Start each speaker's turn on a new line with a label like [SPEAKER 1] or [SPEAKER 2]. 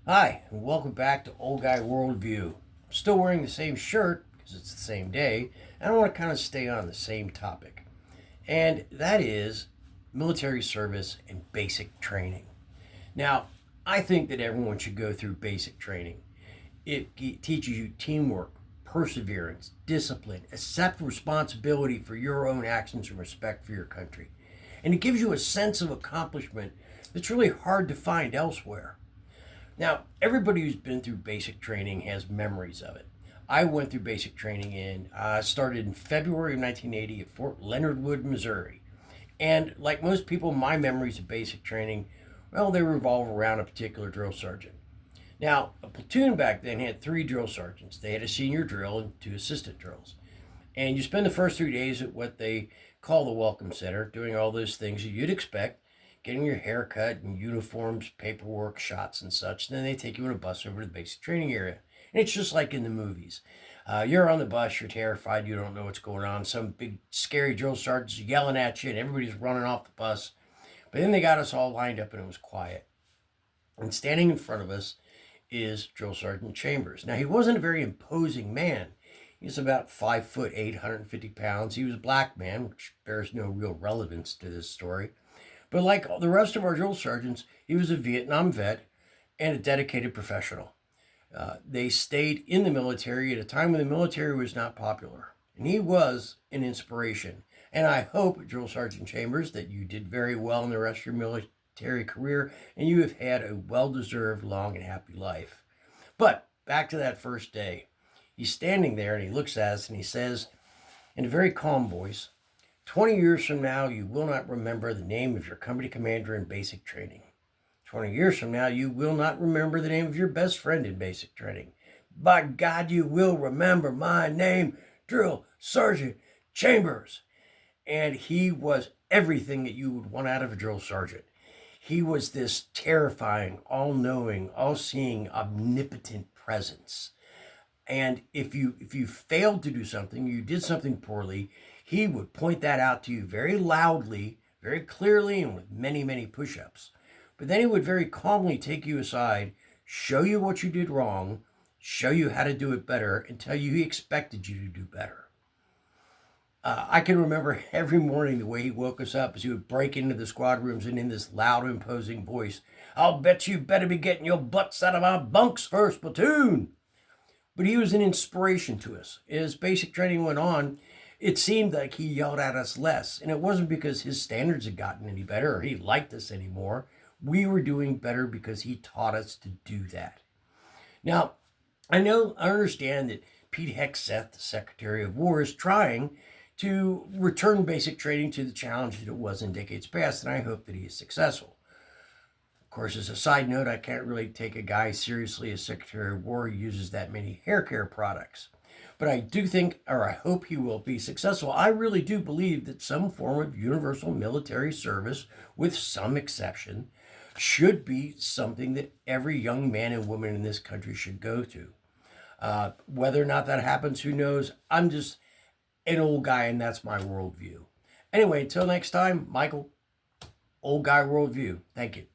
[SPEAKER 1] Hi, and welcome back to Old Guy Worldview. I'm still wearing the same shirt because it's the same day, and I want to kind of stay on the same topic, and that is military service and basic training. Now, I think that everyone should go through basic training. It teaches you teamwork, perseverance, discipline, accept responsibility for your own actions, and respect for your country. And it gives you a sense of accomplishment that's really hard to find elsewhere. Now, everybody who's been through basic training has memories of it. I went through basic training started in February of 1980 at Fort Leonard Wood, Missouri. And like most people, my memories of basic training, well, they revolve around a particular drill sergeant. Now, a platoon back then had three drill sergeants. They had a senior drill and two assistant drills. And you spend the first 3 days at what they call the Welcome Center, doing all those things that you'd expect, getting your hair cut and uniforms, paperwork, shots, and such. And then they take you on a bus over to the basic training area. And it's just like in the movies. You're on the bus, you're terrified, you don't know what's going on. Some big scary drill sergeant's yelling at you, and everybody's running off the bus. But then they got us all lined up, and it was quiet. And standing in front of us is Drill Sergeant Chambers. Now, he wasn't a very imposing man. He was about 5 foot 850 pounds. He was a black man, which bears no real relevance to this story. But like the rest of our drill sergeants, he was a Vietnam vet and a dedicated professional. They stayed in the military at a time when the military was not popular. And he was an inspiration. And I hope, Drill Sergeant Chambers, that you did very well in the rest of your military career and you have had a well deserved, long, and happy life. But back to that first day. He's standing there and he looks at us and he says, in a very calm voice, 20 years from now, you will not remember the name of your company commander in basic training. 20 years from now, you will not remember the name of your best friend in basic training. By God, you will remember my name, Drill Sergeant Chambers. And he was everything that you would want out of a drill sergeant. He was this terrifying, all knowing, all seeing, omnipotent presence. And if you failed to do something, you did something poorly, he would point that out to you very loudly, very clearly, and with many, many push-ups. But then he would very calmly take you aside, show you what you did wrong, show you how to do it better, and tell you he expected you to do better. I can remember every morning the way he woke us up as he would break into the squad rooms and in this loud, imposing voice, I'll bet you better be getting your butts out of our bunks first, platoon. But he was an inspiration to us. As basic training went on, it seemed like he yelled at us less. And it wasn't because his standards had gotten any better or he liked us anymore. We were doing better because he taught us to do that. Now, I understand that Pete Hegseth, the Secretary of War, is trying to return basic training to the challenge that it was in decades past, and I hope that he is successful. Of course, as a side note, I can't really take a guy seriously as Secretary of War who uses that many hair care products. But I do think, or I hope he will be successful. I really do believe that some form of universal military service, with some exception, should be something that every young man and woman in this country should go to. Whether or not that happens, who knows? I'm just an old guy, and that's my worldview. Anyway, until next time, Michael, Old Guy Worldview. Thank you.